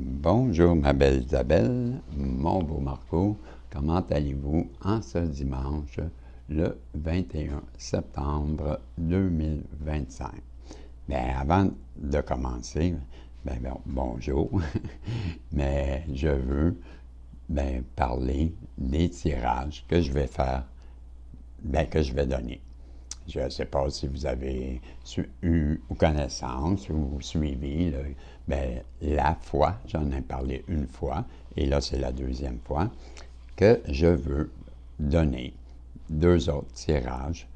Bonjour ma belle Isabelle, mon beau Marco, comment allez-vous en ce dimanche le 21 septembre 2025? Bien, avant de commencer, bonjour, mais je veux parler des tirages que je vais faire, que je vais donner. Je ne sais pas si vous avez eu connaissance ou suivi la fois, j'en ai parlé une fois, et là c'est la deuxième fois, que je veux donner deux autres tirages.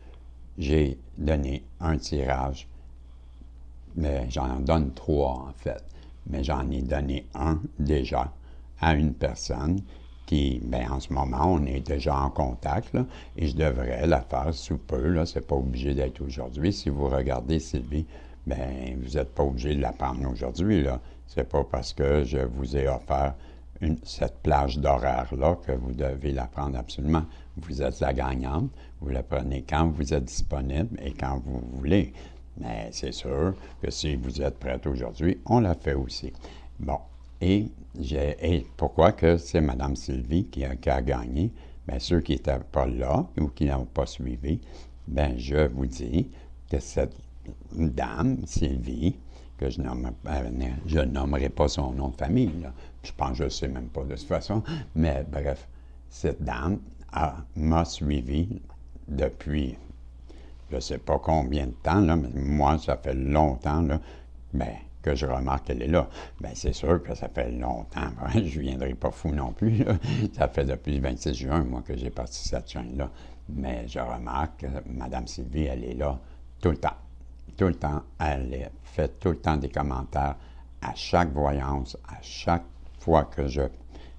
J'ai donné un tirage, mais j'en donne trois en fait, mais j'en ai donné un déjà à une personne qui, en ce moment, on est déjà en contact, là, et je devrais la faire sous peu, là, c'est pas obligé d'être aujourd'hui. Si vous regardez Sylvie, vous n'êtes pas obligé de la prendre aujourd'hui, là. C'est pas parce que je vous ai offert cette plage d'horaire-là que vous devez la prendre absolument. Vous êtes la gagnante, vous la prenez quand vous êtes disponible et quand vous voulez. Mais c'est sûr que si vous êtes prête aujourd'hui, on la fait aussi. Bon, et pourquoi que c'est Mme Sylvie qui a gagné? Bien, ceux qui n'étaient pas là ou qui n'ont pas suivi, je vous dis que cette dame, Sylvie, que je nommerai pas son nom de famille, là. Je pense que je ne sais même pas de toute façon, mais bref, cette dame m'a suivi depuis je ne sais pas combien de temps, là, mais moi, ça fait longtemps là, que je remarque qu'elle est là. C'est sûr que ça fait longtemps. Je ne viendrai pas fou non plus. Là. Ça fait depuis le 26 juin, moi, que j'ai parti cette chaîne-là. Mais je remarque que Mme Sylvie, elle est là tout le temps. Tout le temps. Elle fait tout le temps des commentaires à chaque voyance, à chaque fois que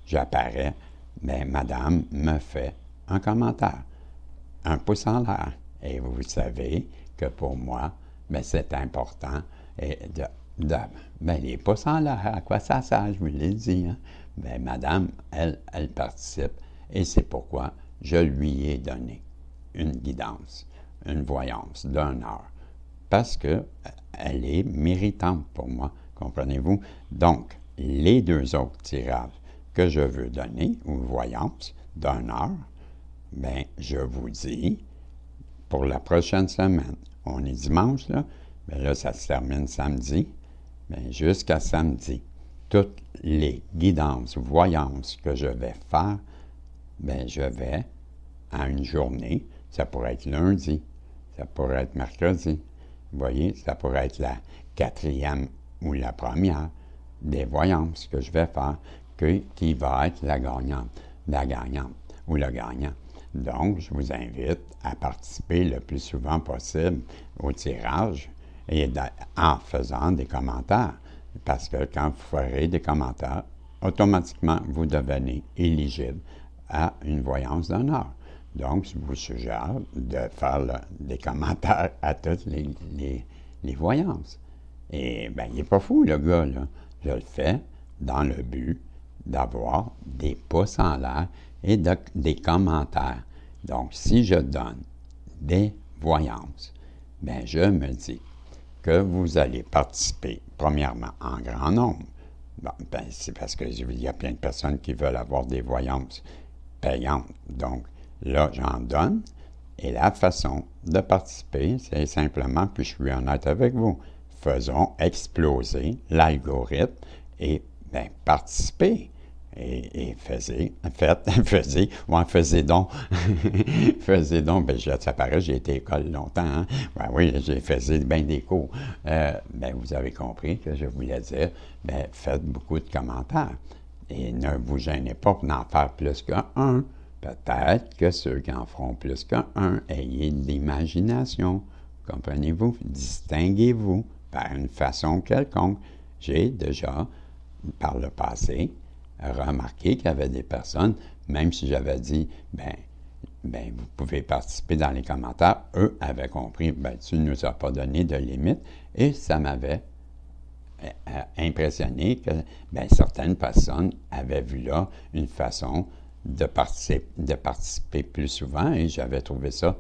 j'apparais. Madame me fait un commentaire, un pouce en l'air. Et vous savez que pour moi, c'est important. Et les pouces en l'air, à quoi ça sert, je vous l'ai dit. Hein? Madame, elle participe. Et c'est pourquoi je lui ai donné une guidance, une voyance d'une heure. Parce qu'elle est méritante pour moi, comprenez-vous? Donc, les deux autres tirages que je veux donner, ou voyance d'une heure, je vous dis, pour la prochaine semaine, on est dimanche, là, là, ça se termine samedi, jusqu'à samedi, toutes les guidances, voyances que je vais faire, je vais à une journée, ça pourrait être lundi, ça pourrait être mercredi, vous voyez, ça pourrait être la quatrième ou la première des voyances que je vais faire, qui va être la gagnante ou le gagnant. Donc, je vous invite à participer le plus souvent possible au tirage et en faisant des commentaires. Parce que quand vous ferez des commentaires, automatiquement, vous devenez éligible à une voyance d'une heure. Donc, je vous suggère de faire des commentaires à toutes les voyances. Et il n'est pas fou, le gars, là. Je le fais dans le but d'avoir des pouces en l'air et des commentaires. Donc, si je donne des voyances, je me dis que vous allez participer, premièrement, en grand nombre. Bon, c'est parce qu'il y a plein de personnes qui veulent avoir des voyances payantes. Donc, là, j'en donne. Et la façon de participer, c'est simplement, puis je suis honnête avec vous, faisons exploser l'algorithme et participez. Et faisez donc, ça paraît, j'ai été à l'école longtemps, hein? Oui, j'ai fait bien des cours. Vous avez compris que je voulais dire, faites beaucoup de commentaires. Et ne vous gênez pas pour en faire plus qu'un. Peut-être que ceux qui en feront plus qu'un, ayez de l'imagination. Comprenez-vous? Distinguez-vous par une façon quelconque. J'ai déjà, par le passé, remarqué qu'il y avait des personnes, même si j'avais dit, vous pouvez participer dans les commentaires, eux avaient compris, tu ne nous as pas donné de limite, et ça m'avait impressionné que certaines personnes avaient vu là une façon de participer plus souvent, et j'avais trouvé ça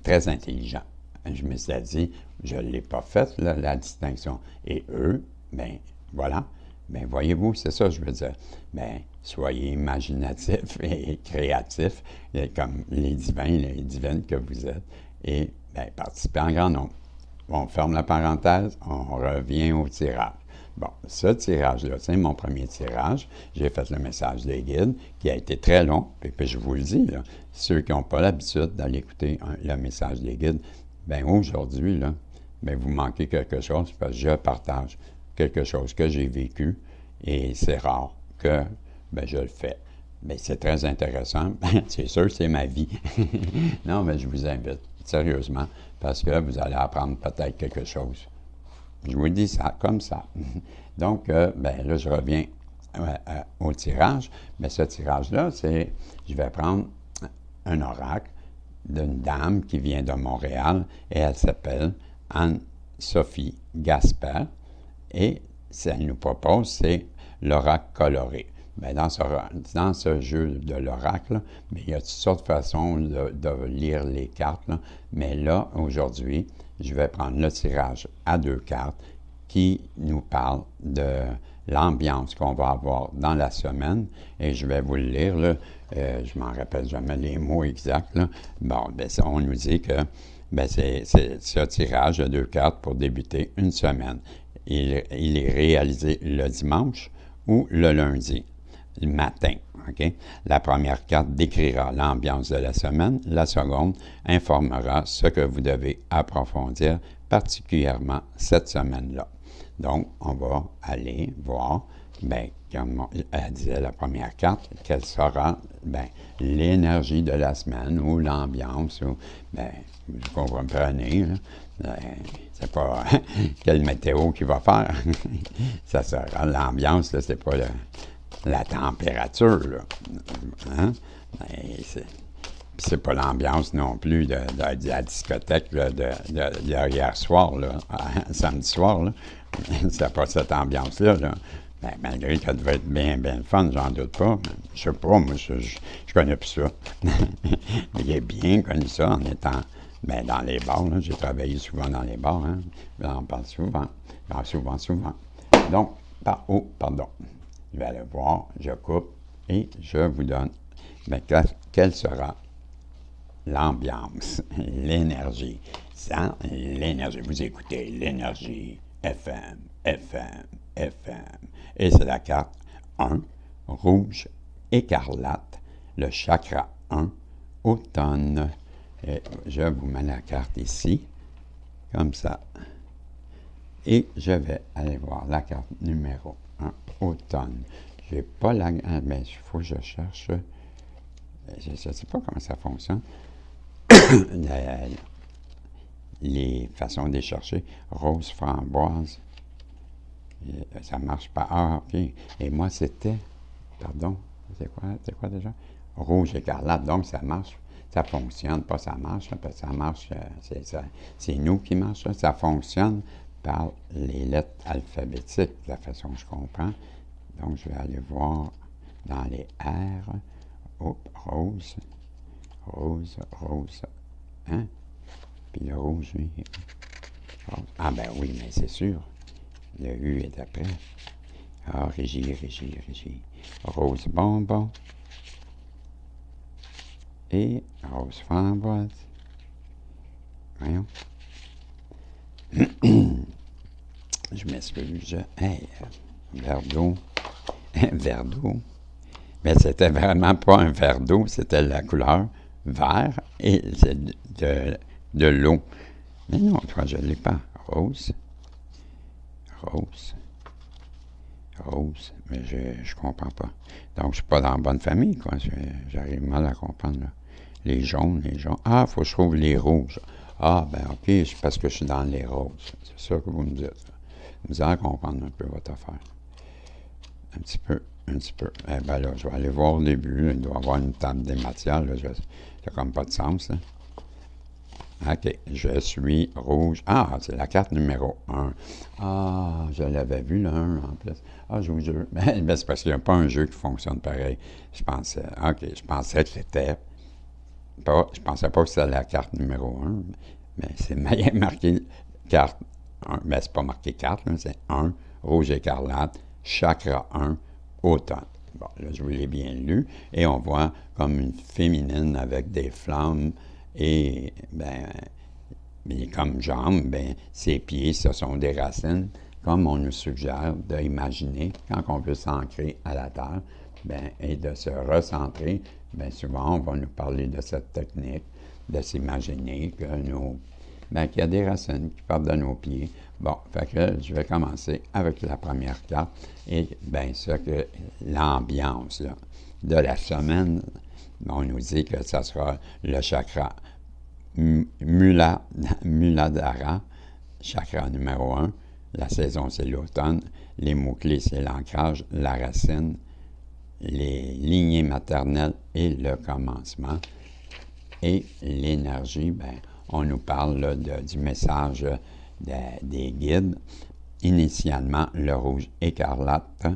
très intelligent. Je me suis dit, je ne l'ai pas fait, la distinction. Et eux, voilà, Bien, voyez-vous, c'est ça que je veux dire. Bien, soyez imaginatifs et créatifs, comme les divins, les divines que vous êtes, et bien, participez en grand nombre. On ferme la parenthèse, on revient au tirage. Bon, ce tirage-là, c'est mon premier tirage. J'ai fait le message des guides, qui a été très long, et puis je vous le dis, là, ceux qui n'ont pas l'habitude d'aller écouter le message des guides, bien aujourd'hui, là, bien, vous manquez quelque chose, parce que je partage quelque chose que j'ai vécu, et c'est rare que bien, je le fais. Mais c'est très intéressant. C'est sûr, c'est ma vie. Non, mais je vous invite, sérieusement, parce que vous allez apprendre peut-être quelque chose. Je vous dis ça comme ça. Donc, ben, là, je reviens au tirage. Mais ce tirage-là, c'est, je vais prendre un oracle d'une dame qui vient de Montréal et elle s'appelle Anne-Sophie Gasper. Et ce qu'elle nous propose, c'est l'oracle coloré. Bien, dans ce jeu de l'oracle, il y a toutes sortes de façons de lire les cartes. Là. Mais là, aujourd'hui, je vais prendre le tirage à 2 cartes qui nous parle de l'ambiance qu'on va avoir dans la semaine. Et je vais vous le lire. Là. Je m'en rappelle jamais les mots exacts. Là. Bon, bien, on nous dit que bien, c'est ce tirage de 2 cartes pour débuter une semaine. Il est réalisé le dimanche ou le lundi, le matin. Okay? La première carte décrira l'ambiance de la semaine. La seconde informera ce que vous devez approfondir particulièrement cette semaine-là. Donc, on va aller voir, bien, comme elle disait la première carte, quelle sera bien, l'énergie de la semaine ou l'ambiance, ou, bien, vous comprenez, là, bien, c'est pas quelle météo qu'il va faire. Ça sera l'ambiance, là, c'est pas la température, là. Hein? C'est pas l'ambiance non plus de la discothèque là, de hier soir, là, samedi soir. Là. C'est pas cette ambiance-là. Là. Ben, malgré qu'elle devait être bien, bien fun, j'en doute pas. Je sais pas, moi, je connais plus ça. J'ai bien connu ça en étant ben, dans les bars. Là. J'ai travaillé souvent dans les bars. Hein. J'en parle souvent. Souvent. Donc, pardon. Je vais aller voir, je coupe et je vous donne ben, quelle sera l'ambiance, l'énergie. Sans l'énergie, vous écoutez l'énergie FM. Et c'est la carte 1, rouge écarlate, le chakra 1, automne. Et je vous mets la carte ici, comme ça. Et je vais aller voir la carte numéro 1, automne. Je n'ai pas la... mais il faut que je cherche... Je ne sais pas comment ça fonctionne. Les façons de les chercher. Rose framboise. Ça ne marche pas. Ah, OK. Et moi, c'était... Pardon. C'est quoi déjà? Rouge écarlate. Donc, ça marche. Ça fonctionne. Pas ça marche. Parce que ça marche. C'est nous qui marche. Là. Ça fonctionne par les lettres alphabétiques, de la façon que je comprends. Donc, je vais aller voir dans les R. Rose. Hein? Puis le rouge, oui. Rose. Ah, ben oui, mais c'est sûr. Le U est après. Ah, régie. Rose bonbon. Et rose framboise. Voyons. Je m'excuse. Hey, verre d'eau. Verre d'eau. Mais c'était vraiment pas un verre d'eau, c'était la couleur vert et de l'eau. Mais non, toi, je ne l'ai pas. Rose. Mais je comprends pas. Donc, je ne suis pas dans la bonne famille, quoi. J'arrive mal à comprendre, là. Les jaunes. Ah, il faut que je trouve les rouges. Ah, ben OK, c'est parce que je suis dans les roses. C'est ça que vous me dites. Vous allez comprendre un peu votre affaire. Un petit peu. Eh bien là, je vais aller voir au début. Là, il doit y avoir une table des matières. Là, ça n'a comme pas de sens. Là. OK. Je suis rouge. Ah, c'est la carte numéro 1. Ah, je l'avais vu, le 1 en plus. Ah, je vous jure. Ben, c'est parce qu'il n'y a pas un jeu qui fonctionne pareil. Je pensais que c'était pas. Je pensais pas que c'était la carte numéro 1. Mais c'est marqué carte 1. Ben, c'est pas marqué carte, là, c'est 1, rouge écarlate, chakra 1, automne. Bon, là, je vous l'ai bien lu, et on voit comme une féminine avec des flammes et, comme jambes, ses pieds, ce sont des racines, comme on nous suggère d'imaginer quand on veut s'ancrer à la terre, et de se recentrer. Souvent, on va nous parler de cette technique, de s'imaginer que qu'il y a des racines qui partent de nos pieds. Bon, fait que je vais commencer avec la première carte. Et l'ambiance de la semaine, on nous dit que ça sera le chakra Muladhara, chakra numéro 1. La saison, c'est l'automne. Les mots-clés, c'est l'ancrage, la racine, les lignées maternelles et le commencement. Et l'énergie, on nous parle du message des guides. Initialement, le rouge écarlate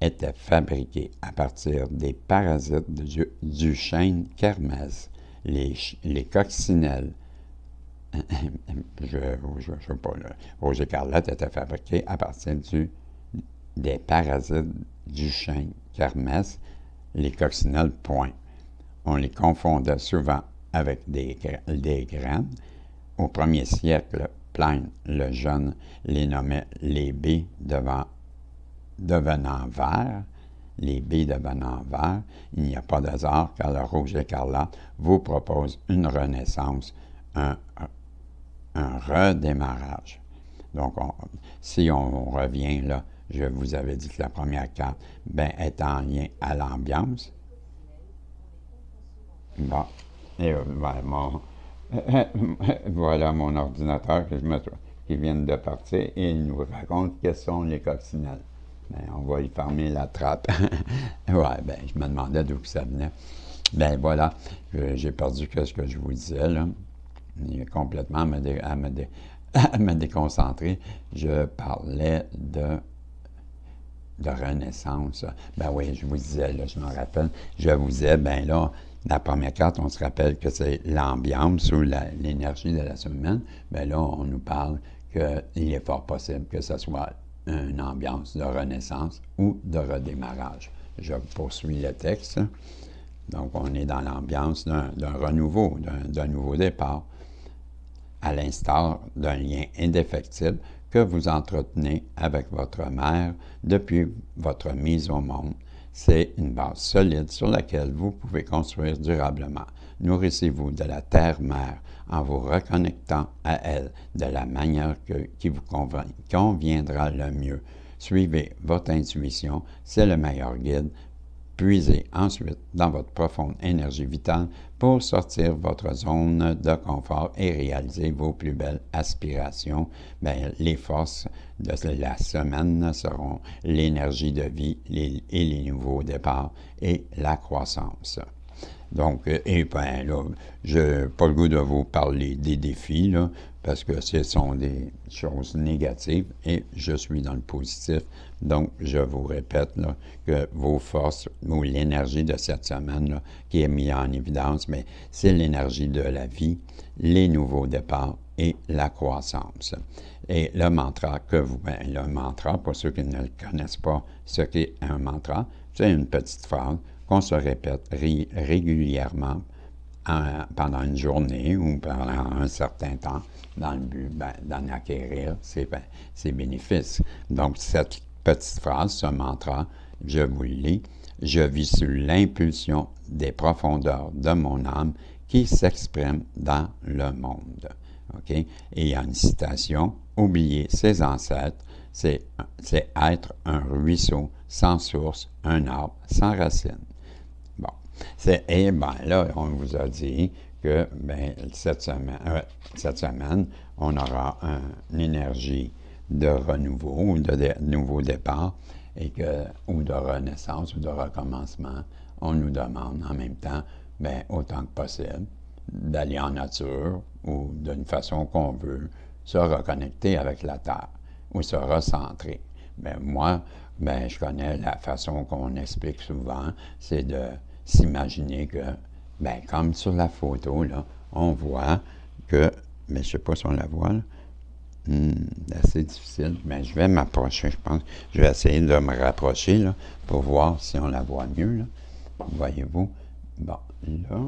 était fabriqué à partir des parasites du chêne kermès. Les coccinelles, je sais pas, le rouge écarlate était fabriqué à partir des parasites du chêne kermès, les coccinelles point. On les confondait souvent avec des graines. Au 1er siècle, Pline le Jeune les nommait les baies devenant vert. Les baies devenant vert, il n'y a pas d'hasard car le rouge écarlate vous propose une renaissance, un redémarrage. Donc, si on revient là, je vous avais dit que la première carte est en lien à l'ambiance. Bon, et voilà mon ordinateur qui vient de partir et il nous raconte quelles sont les coccinelles. On va y fermer la trappe. Je me demandais d'où ça venait. Voilà, j'ai perdu ce que je vous disais, là. Il est complètement à me déconcentrer. Je parlais de renaissance. Oui, je vous disais, là, je me rappelle, je vous disais, la première carte, on se rappelle que c'est l'ambiance ou l'énergie de la semaine. Là, on nous parle qu'il est fort possible que ce soit une ambiance de renaissance ou de redémarrage. Je poursuis le texte. Donc, on est dans l'ambiance d'un renouveau, d'un nouveau départ, à l'instar d'un lien indéfectible que vous entretenez avec votre mère depuis votre mise au monde. C'est une base solide sur laquelle vous pouvez construire durablement. Nourrissez-vous de la terre-mère en vous reconnectant à elle de la manière qui vous conviendra le mieux. Suivez votre intuition, c'est le meilleur guide. Puisez ensuite dans votre profonde énergie vitale pour sortir votre zone de confort et réaliser vos plus belles aspirations. Les forces de la semaine seront l'énergie de vie et les nouveaux départs et la croissance. Donc, je n'ai pas le goût de vous parler des défis, là, parce que ce sont des choses négatives et je suis dans le positif. Donc, je vous répète là, que vos forces ou l'énergie de cette semaine là, qui est mise en évidence, c'est l'énergie de la vie, les nouveaux départs et la croissance. Et le mantra le mantra, pour ceux qui ne le connaissent pas, ce qu'est un mantra, c'est une petite phrase qu'on se répète régulièrement pendant une journée ou pendant un certain temps dans le but d'en acquérir ses bénéfices. Donc, cette petite phrase, ce mantra, je vous le lis. Je vis sous l'impulsion des profondeurs de mon âme qui s'exprime dans le monde. OK? Et il y a une citation, oublier ses ancêtres, c'est être un ruisseau sans source, un arbre sans racines. Bon. Là, on vous a dit que cette semaine, on aura une énergie de renouveau ou de nouveau départ ou de renaissance ou de recommencement. On nous demande en même temps, autant que possible, d'aller en nature ou d'une façon qu'on veut, se reconnecter avec la Terre ou se recentrer. Moi, je connais la façon qu'on explique souvent, c'est de s'imaginer que, comme sur la photo, là, on voit que, mais je ne sais pas si on la voit, là, Assez difficile. Mais je vais m'approcher, je pense. Je vais essayer de me rapprocher là, pour voir si on la voit mieux. Là. Voyez-vous? Bon, là,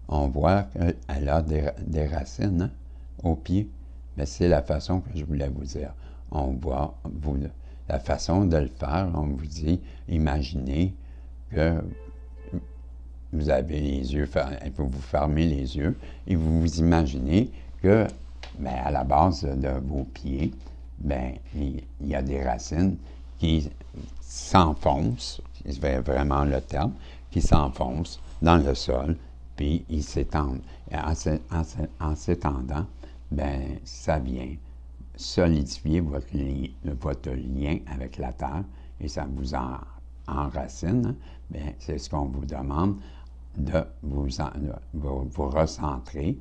on voit qu'elle a des racines hein, au pied. Mais c'est la façon que je voulais vous dire. On voit la façon de le faire. On vous dit, imaginez que vous avez les yeux, vous fermez les yeux et vous vous imaginez que, bien, à la base de vos pieds, bien, il y a des racines qui s'enfoncent, c'est vraiment le terme, qui s'enfoncent dans le sol, puis ils s'étendent. Et en s'étendant, bien, ça vient solidifier votre lien avec la terre et ça vous enracine. Hein? Bien, c'est ce qu'on vous demande de vous recentrer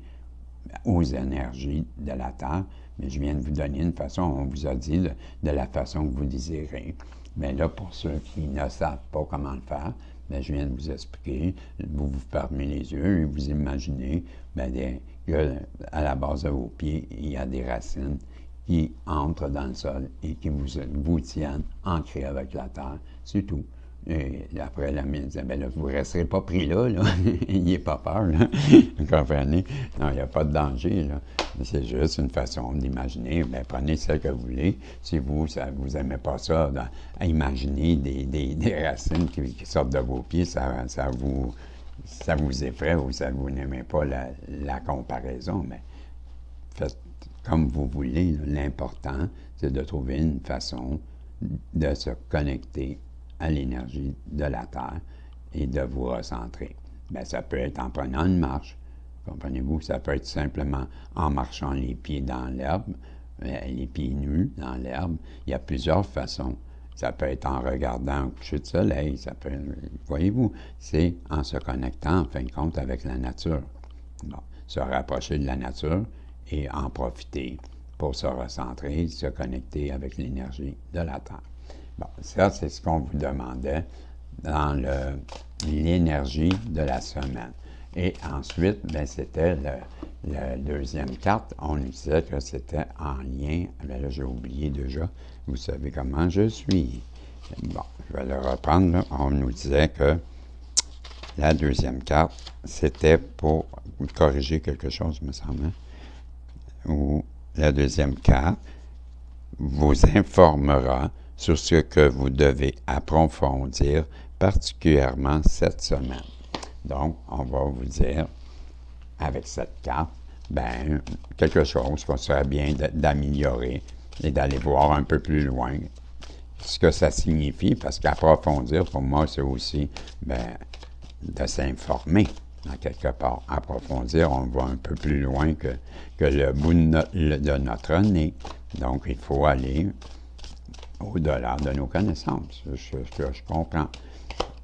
aux énergies de la Terre. Mais je viens de vous donner une façon, on vous a dit de la façon que vous désirez. Mais là, pour ceux qui ne savent pas comment le faire, bien, je viens de vous expliquer. Vous fermez les yeux et vous imaginez bien, qu'à la base de vos pieds, il y a des racines qui entrent dans le sol et qui vous tiennent ancrés avec la terre. C'est tout. Et après, la mine disait, bien là, vous ne resterez pas pris là, là. Il n'y a pas peur, là. Vous comprenez? Non, il n'y a pas de danger, là. C'est juste une façon d'imaginer. Bien, prenez celle que vous voulez. Si vous n'aimez pas ça, à imaginer des racines qui sortent de vos pieds, ça vous effraie ou ça vous n'aimez pas la comparaison, mais faites comme vous voulez. L'important, c'est de trouver une façon de se connecter à l'énergie de la Terre et de vous recentrer. Bien, ça peut être en prenant une marche, comprenez-vous, ça peut être simplement en marchant les pieds dans l'herbe, les pieds nus dans l'herbe. Il y a plusieurs façons. Ça peut être en regardant un coucher de soleil, ça peut, voyez-vous, c'est en se connectant, en fin de compte, avec la nature. Bon, se rapprocher de la nature et en profiter pour se recentrer, se connecter avec l'énergie de la Terre. Bon, ça, c'est ce qu'on vous demandait dans l'énergie de la semaine. Et ensuite, bien, c'était la deuxième carte. On nous disait que c'était en lien. Bien là, j'ai oublié déjà. Vous savez comment je suis. Bon, je vais le reprendre. Là. On nous disait que la deuxième carte, c'était pour corriger quelque chose, me semble. Ou la deuxième carte vous informera sur ce que vous devez approfondir particulièrement cette semaine. Donc, on va vous dire, avec cette carte, ben quelque chose qu'on serait bien d'améliorer et d'aller voir un peu plus loin ce que ça signifie, parce qu'approfondir, pour moi, c'est aussi ben, de s'informer, en quelque part. Approfondir, on va un peu plus loin que le bout de notre nez. Donc, il faut aller au-delà de nos connaissances. Je comprends.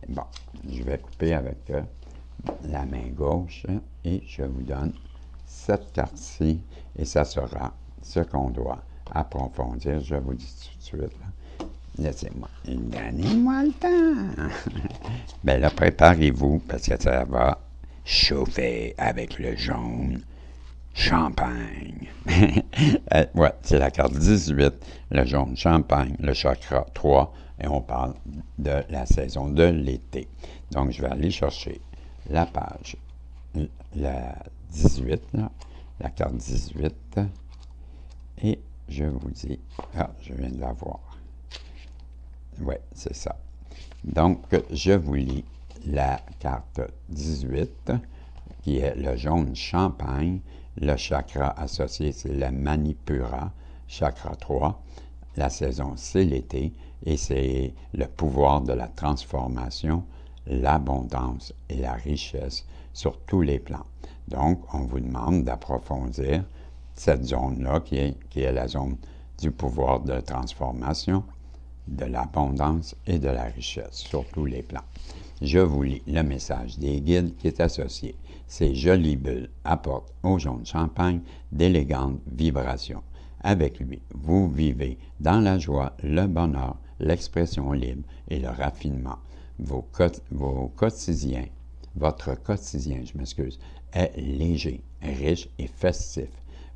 Bon, je vais couper avec la main gauche et je vous donne cette carte-ci et ça sera ce qu'on doit approfondir. Je vous dis tout de suite. Là. Laissez-moi. Donnez-moi le temps. Bien là, préparez-vous parce que ça va chauffer avec le jaune. Champagne. Ouais, c'est la carte 18, le jaune champagne, le chakra 3, et on parle de la saison de l'été. Donc, je vais aller chercher la page, la 18, là, la carte 18, et je vous dis, je viens de la voir. Oui, c'est ça. Donc, je vous lis la carte 18, qui est le jaune champagne. Le chakra associé, c'est le Manipura, chakra 3. La saison, c'est l'été et c'est le pouvoir de la transformation, l'abondance et la richesse sur tous les plans. Donc, on vous demande d'approfondir cette zone-là qui est la zone du pouvoir de transformation, de l'abondance et de la richesse sur tous les plans. Je vous lis le message des guides qui est associé. Ces jolies bulles apportent au jaune champagne d'élégantes vibrations. Avec lui, vous vivez dans la joie, le bonheur, l'expression libre et le raffinement. Votre quotidien, est léger, riche et festif.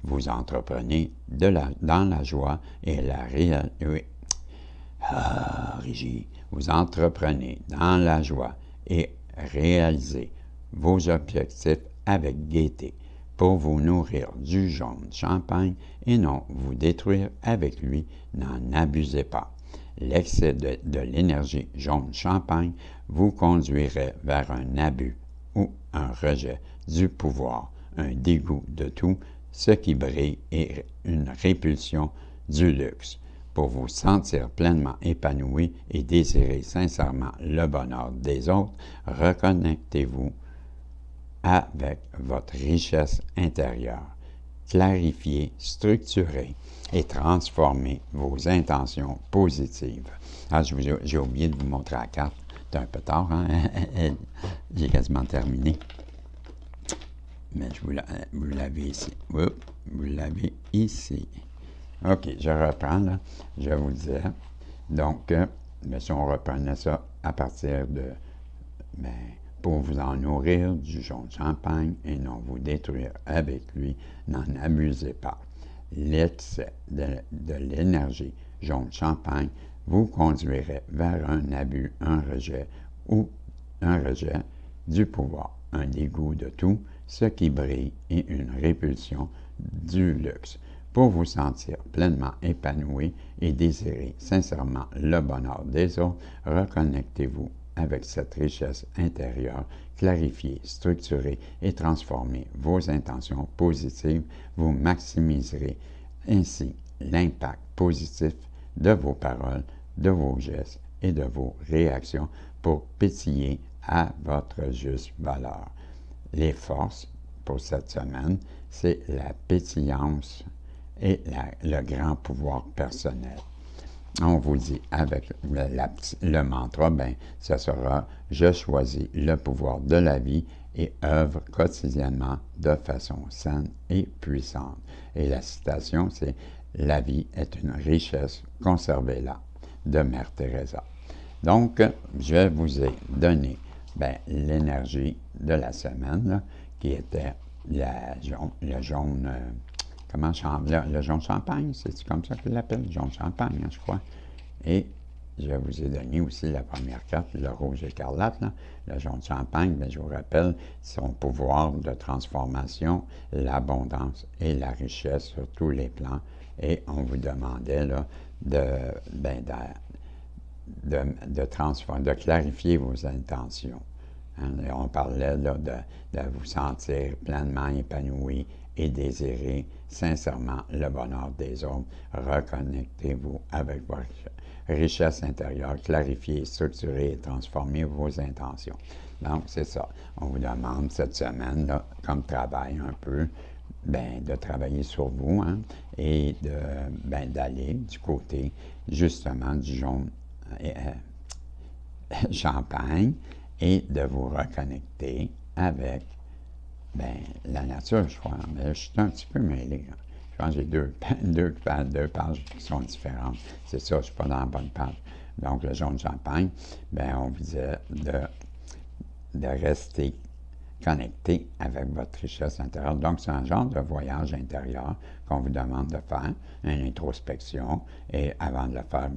vous entreprenez dans la joie et la réalité. Oui. Régie. Vous entreprenez dans la joie et réalisez vos objectifs avec gaieté pour vous nourrir du jaune champagne et non vous détruire avec lui. N'en abusez pas. L'excès de l'énergie jaune champagne vous conduirait vers un abus ou un rejet du pouvoir, un dégoût de tout ce qui brille et une répulsion du luxe. Pour vous sentir pleinement épanoui et désirer sincèrement le bonheur des autres, reconnectez-vous avec votre richesse intérieure. Clarifiez, structurez et transformez vos intentions positives. Ah, j'ai oublié de vous montrer la carte. C'est un peu tard, hein? J'ai quasiment terminé. Mais vous l'avez ici. Oups, vous l'avez ici. OK, je reprends, là. Je vous disais. Donc, si on reprenait ça à partir de... pour vous en nourrir du jaune champagne et non vous détruire avec lui, n'en abusez pas. L'excès de l'énergie jaune champagne vous conduirait vers un abus, un rejet du pouvoir, un dégoût de tout ce qui brille et une répulsion du luxe. Pour vous sentir pleinement épanoui et désirer sincèrement le bonheur des autres, reconnectez-vous avec cette richesse intérieure, clarifiez, structurez et transformez vos intentions positives, vous maximiserez ainsi l'impact positif de vos paroles, de vos gestes et de vos réactions pour pétiller à votre juste valeur. Les forces pour cette semaine, c'est la pétillance et le grand pouvoir personnel. On vous dit avec le mantra, ce sera « Je choisis le pouvoir de la vie et œuvre quotidiennement de façon saine et puissante. » Et la citation, c'est « La vie est une richesse, conservez-la » de Mère Teresa. Donc, je vous ai donné l'énergie de la semaine, là, qui était le jaune... le jaune champagne, c'est comme ça qu'il l'appelle, jaune champagne, hein, je crois. Et je vous ai donné aussi la première carte, le rouge écarlate, là, le jaune champagne, je vous rappelle, son pouvoir de transformation, l'abondance et la richesse sur tous les plans. Et on vous demandait là, de clarifier vos intentions. Hein, on parlait là, de vous sentir pleinement épanoui et désirer sincèrement le bonheur des autres. Reconnectez-vous avec votre richesse intérieure, clarifiez, structurez et transformez vos intentions. Donc, c'est ça. On vous demande cette semaine, là, comme travail un peu, de travailler sur vous, hein, et d'aller du côté, justement, du jaune champagne et de vous reconnecter avec la nature, je crois. Mais je suis un petit peu mêlé. Là. Je pense que j'ai deux pages qui sont différentes. C'est ça, je ne suis pas dans la bonne page. Donc, le jaune champagne, on vous disait de rester connecté avec votre richesse intérieure. Donc, c'est un genre de voyage intérieur qu'on vous demande de faire, une introspection. Et avant de le faire,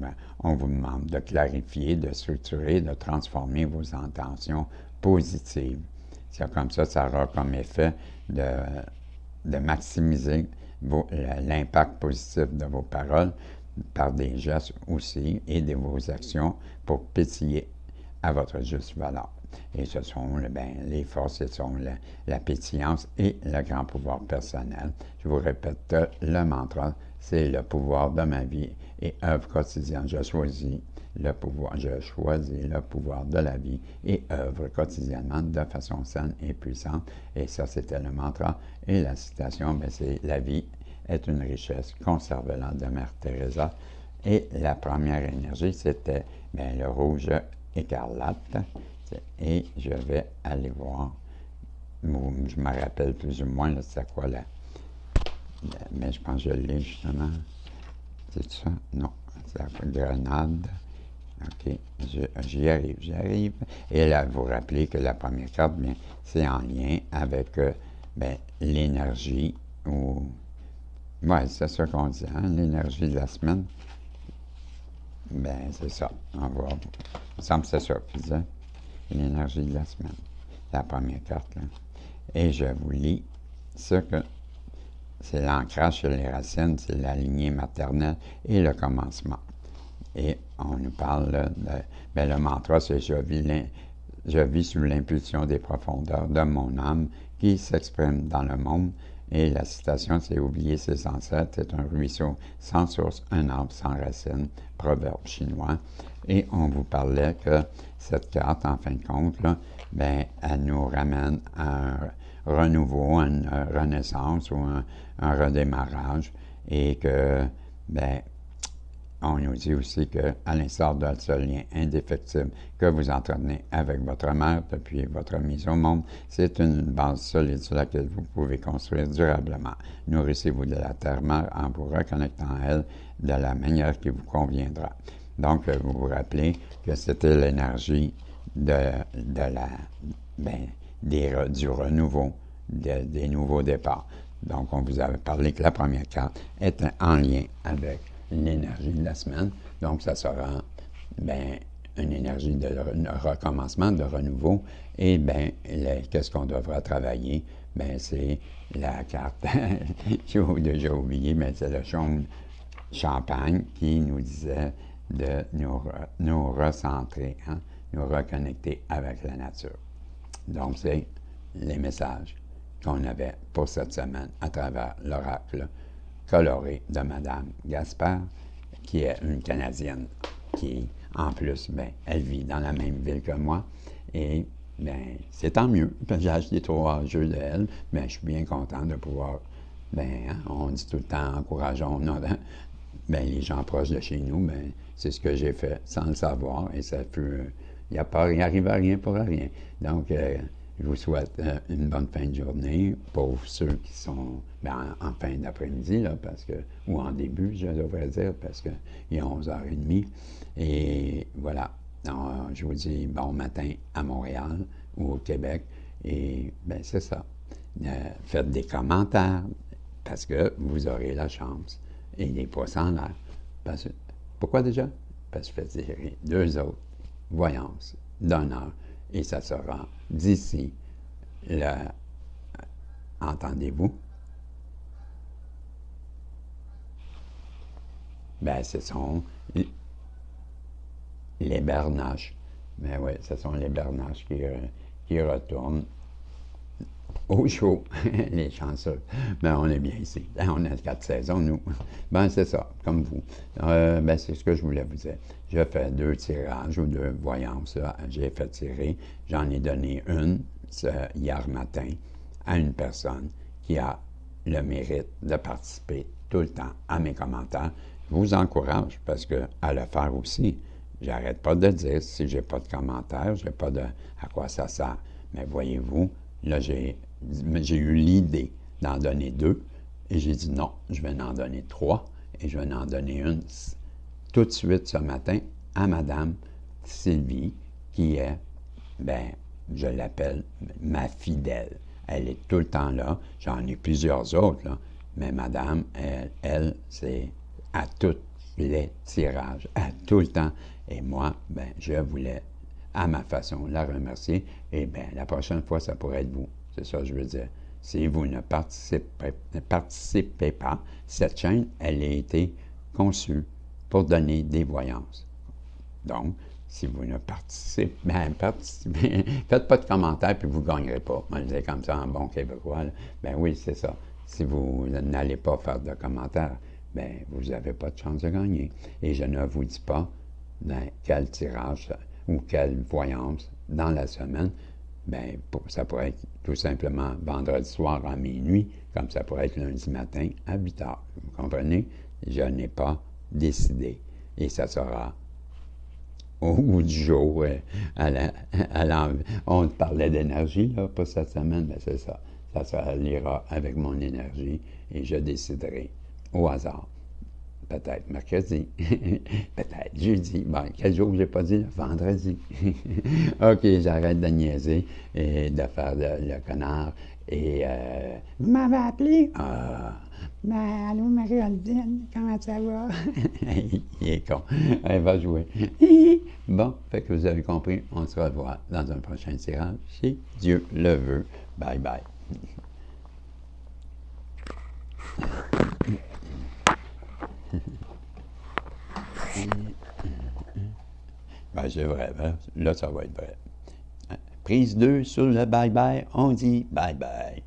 on vous demande de clarifier, de structurer, de transformer vos intentions positives. C'est comme ça aura comme effet de maximiser l'impact positif de vos paroles par des gestes aussi et de vos actions pour pétiller à votre juste valeur. Et ce sont les forces, ce sont la pétillance et le grand pouvoir personnel. Je vous répète, le mantra, c'est le pouvoir de ma vie et œuvre quotidienne. Je choisis le pouvoir de la vie et œuvre quotidiennement de façon saine et puissante. Et ça, c'était le mantra. Et la citation, c'est « La vie est une richesse, conserve-la » de Mère Teresa. Et la première énergie, c'était le rouge écarlate. Et je vais aller voir. Je me rappelle plus ou moins, c'est quoi mais je pense que je l'ai justement. C'est ça? Non. C'est la grenade. OK. J'y arrive. Et là, vous rappelez que la première carte, c'est en lien avec l'énergie ou Oui, c'est ça qu'on dit, hein, l'énergie de la semaine. Ben, c'est ça. On va. Il me semble que c'est ça qu'il disait. L'énergie de la semaine. La première carte, là. Et je vous lis ce que c'est l'ancrage sur les racines, c'est la lignée maternelle et le commencement. Et on nous parle là, ben, le mantra, c'est je vis sous l'impulsion des profondeurs de mon âme qui s'exprime dans le monde. Et la citation, c'est oublier ses ancêtres, c'est un ruisseau sans source, un arbre sans racines, proverbe chinois. Et on vous parlait que cette carte, en fin de compte, là, ben, elle nous ramène à un renouveau, à une renaissance ou un redémarrage. Et que, ben, on nous dit aussi qu'à l'instar de ce lien indéfectible que vous entretenez avec votre mère depuis votre mise au monde, c'est une base solide sur laquelle vous pouvez construire durablement. Nourrissez-vous de la terre-mère en vous reconnectant à elle de la manière qui vous conviendra. Donc, vous vous rappelez que c'était l'énergie du renouveau, des nouveaux départs. Donc, on vous avait parlé que la première carte était en lien avec l'énergie de la semaine. Donc, ça sera une énergie de recommencement, de renouveau. Et qu'est-ce qu'on devra travailler? C'est la carte, j'ai déjà oublié, mais c'est le chaume champagne qui nous disait de nous recentrer, hein, nous reconnecter avec la nature. Donc, c'est les messages qu'on avait pour cette semaine à travers l'oracle coloré de Madame Gaspard, qui est une Canadienne qui, en plus, elle vit dans la même ville que moi. Et c'est tant mieux. J'ai acheté 3 jeux de elle, mais je suis bien content de pouvoir, on dit tout le temps, encourageons les gens proches de chez nous. C'est ce que j'ai fait sans le savoir, et ça fut, il arrive à rien pour rien. Donc, je vous souhaite une bonne fin de journée pour ceux qui sont en fin d'après-midi, là, ou en début, je devrais dire, parce qu'il est 11h30. Et voilà. Donc, je vous dis bon matin à Montréal ou au Québec. Et c'est ça. Faites des commentaires parce que vous aurez la chance. Et les poissons en l'air. Pourquoi déjà? Parce que je fais tirer 2 autres voyances d'1 heure. Et ça sera d'ici entendez-vous? Ce sont les bernaches. Oui, ce sont les bernaches qui retournent au chaud, les chanceux. On est bien ici. On a 4 saisons, nous. C'est ça, comme vous. C'est ce que je voulais vous dire. Je fais 2 tirages ou 2 voyances. J'ai fait tirer. J'en ai donné une hier matin à une personne qui a le mérite de participer tout le temps à mes commentaires. Je vous encourage parce que à le faire aussi. J'arrête pas de dire si j'ai pas de commentaires, j'ai pas de à quoi ça sert. Mais voyez-vous, là, j'ai eu l'idée d'en donner 2 et j'ai dit non, je vais en donner 3 et je vais en donner une tout de suite ce matin à Madame Sylvie qui est, je l'appelle ma fidèle. Elle est tout le temps là. J'en ai plusieurs autres, là. Mais Madame, elle c'est à tous les tirages, à tout le temps. Et moi, je voulais, à ma façon, la remercier. Et la prochaine fois, ça pourrait être vous. C'est ça que je veux dire. Si vous ne participez pas, cette chaîne, elle a été conçue pour donner des voyances. Donc, si vous ne participez, faites pas de commentaires puis vous ne gagnerez pas. On le dit comme ça en bon québécois. Oui, c'est ça. Si vous n'allez pas faire de commentaires, vous n'avez pas de chance de gagner. Et je ne vous dis pas quel tirage ou quelle voyance dans la semaine. Ça pourrait être tout simplement vendredi soir à minuit, comme ça pourrait être lundi matin à 8 heures. Vous comprenez? Je n'ai pas décidé. Et ça sera au bout du jour. On parlait d'énergie là, pour cette semaine, c'est ça. Ça ira avec mon énergie et je déciderai au hasard. Peut-être mercredi, peut-être jeudi. Quel jour que je n'ai pas dit? Vendredi. OK, j'arrête de niaiser et de faire le connard. Et vous m'avez appelé? Ben, allô, Marie-Aldine, comment ça va? Il est con. Elle va jouer. Bon, fait que vous avez compris, on se revoit dans un prochain tirage, si Dieu le veut. Bye bye. Ben, c'est vrai, hein? Là, ça va être vrai. Prise 2 sur le bye-bye, on dit bye-bye.